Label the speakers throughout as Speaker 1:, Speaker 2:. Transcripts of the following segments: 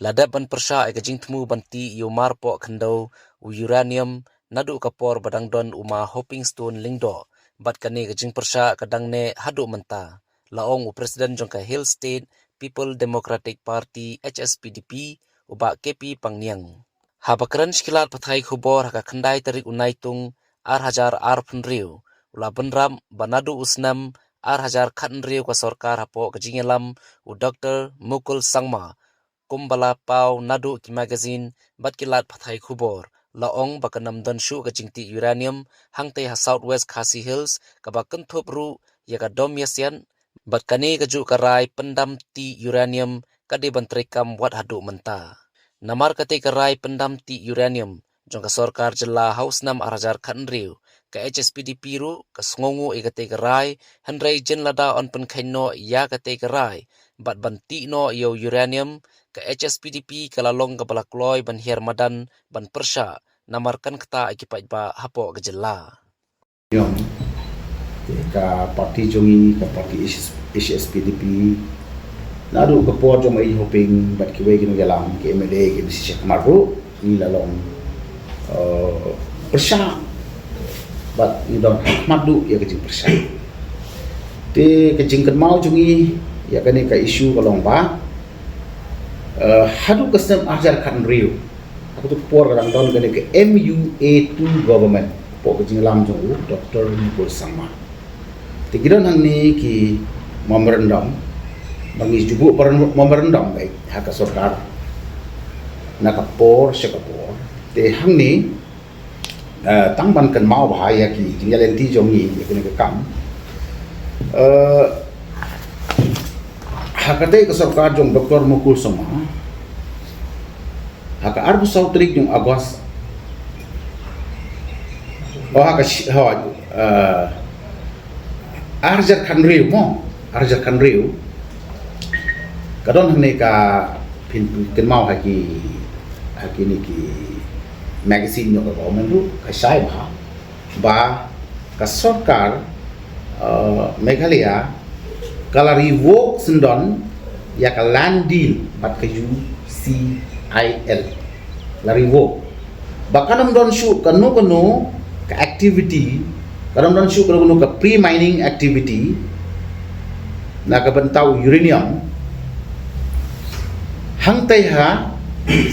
Speaker 1: Ladap ban persya jing temu banti yumar po kendo uranium nadu kapor badang don uma hopping stone lingdo bat kani jing persya kadang ne hadu menta laong presiden jongka Hill State People Democratic Party HSPDP uba KP Pangniang. Habakran skilat pathai khubor haka khandai tarik unaitung ar punriu ula benram banadu usnam ar khatnriu ka sorkar hapo kajingelam u Dr. Mukul Sangma kumbala pau nadu ki magazine bat kilat pathai khubor laong bakanam don shu ka jingti uranium hangte ha Southwest Khasi Hills ka bakan thup ru ya ka dom yasian bat kani ka ju karai pendam ti uranium ka de bantrekam wat hadu menta namar kate karai pendam ti uranium jongka sorkar jela haus nam arajar khanriu ka HSPDP ru ka sngongu kate karai handrai jen lada on pen khaino ya kate karai bat banti no yo uranium ka HSPDP kalalong ka balakloi ban her madan ban persya namarkan kata akipat ba hapo gejela
Speaker 2: Yung ka parti jongi ka parti HSPDP naru ka por jong ai hoping bat ki wegi no galam ki MLA ki bisi maru ni lalong persya bat ni don madu ya kejing persya te kejing kan mau jongi ya kani ka isu kalong ba hadu kasem ajar kan riu aku tu por kadang don kani ke MUA2 government po kejing lam jongu Dr. Mukul Sangma te kidon hang ni ki memorandum bagi jubuk memorandum baik hak sorkar nakapor sekapor te hang ni tangban kan mau bahaya ki tinggalan ti jongi ya kena kam hakate ke sorkar jong Dr. Mukul Sangma hak arbu sautrik jong agos arjar kanriu mo arjar kanriu kadon hang ka pin mau haki ni ki magazine no ka government ru ka sai ba ka sorkar Meghalaya kala revoke sendon ya ka land deal bat ka UCIL la revoke ba kanam don shu kanu ka activity kanam don shu kanu ka pre mining activity na ka bantau uranium hang tai ha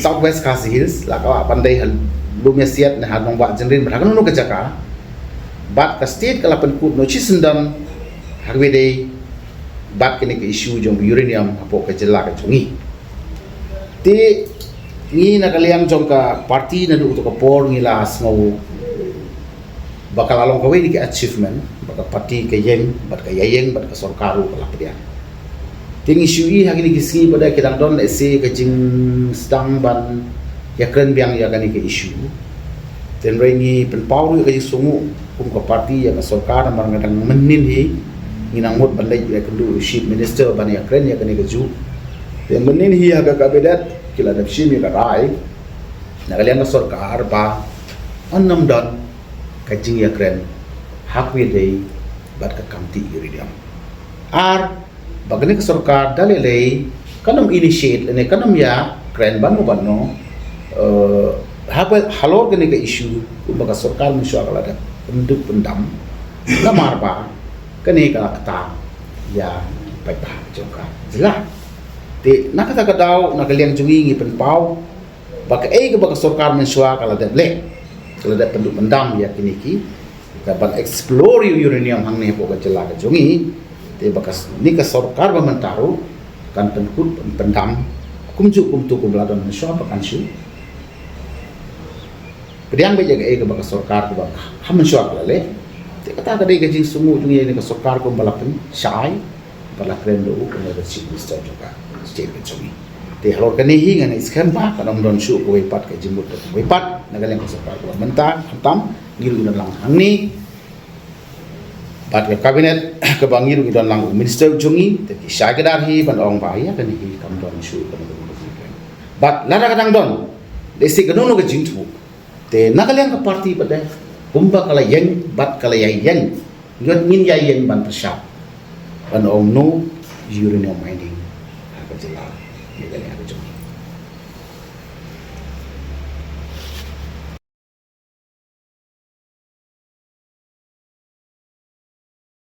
Speaker 2: Southwest Khasi Hills la ka pandai hal lumya siat na hanong wa jenrin berhakan no ka jaka bat ka state kala pen kut no chisendam harwe dei bat kini ke issue jong uranium apo ka jela ka chungi te ni na kaliang jong ka party na du to ka por ngila asmo bakal along ka we ka achievement baka party ka yeng bat ka yeng bat ka sorkaru kala pedian ting isu i hagini kisi pada kedang don ese kajing sedang ban ya keren biang ya kani ke isu ten rengi pen pauru ka sungu kum ka parti ya ka sorkar mar ngadang menin hi nginang mot bandai ya kendu chief minister ban ya keren ya kani ke ju ten menin hi ha ka kabinet kila dap shimi ka rai na kalian ka sorkar ba annam don kajing ya keren hakwi dei bat ka kamti iridiam ar bagani ke sorkar dalilei kanam initiate ene kanam ya kren banu banno halor gani ke isu baga sorkar miswa kala da penduk pendam namar ba kani kala kata ya pai ba jongka jela te nakata kadau nakaliang jungi ngi penpau baga ke baga sorkar miswa kala da le kala da penduk pendam ya kini ki ka ban explore uranium hang ne po ka jela ka jungi te bakas ni ka sorkar ba mentaru kan penkut pendam kumju kumtu kumladon miswa pakan shu Pediang beja ke bakas sorkar ba ham miswa kale te kata ka dei ka jing sumu jungi ni ka sorkar ko balapen sai balakren do ko na chief minister juga state ka jungi te halor ka ni hi ngana iskan ba ka dom don shu ko ipat ka jimut ko ipat nagaleng ka sorkar ko mentan hantam ngilu na lang hangni bat ke kabinet ke bangiru idon lang minister jungi te syagedar hi ban ong bahaya kan hi kam don shu kan bat lara kadang don desi kadon ke jingtu te nakaliang ka parti pada kumba kala yang bat kala yang ngot min yang ban persya ban ong no uranium mining ha ka jela ni kali ha jungi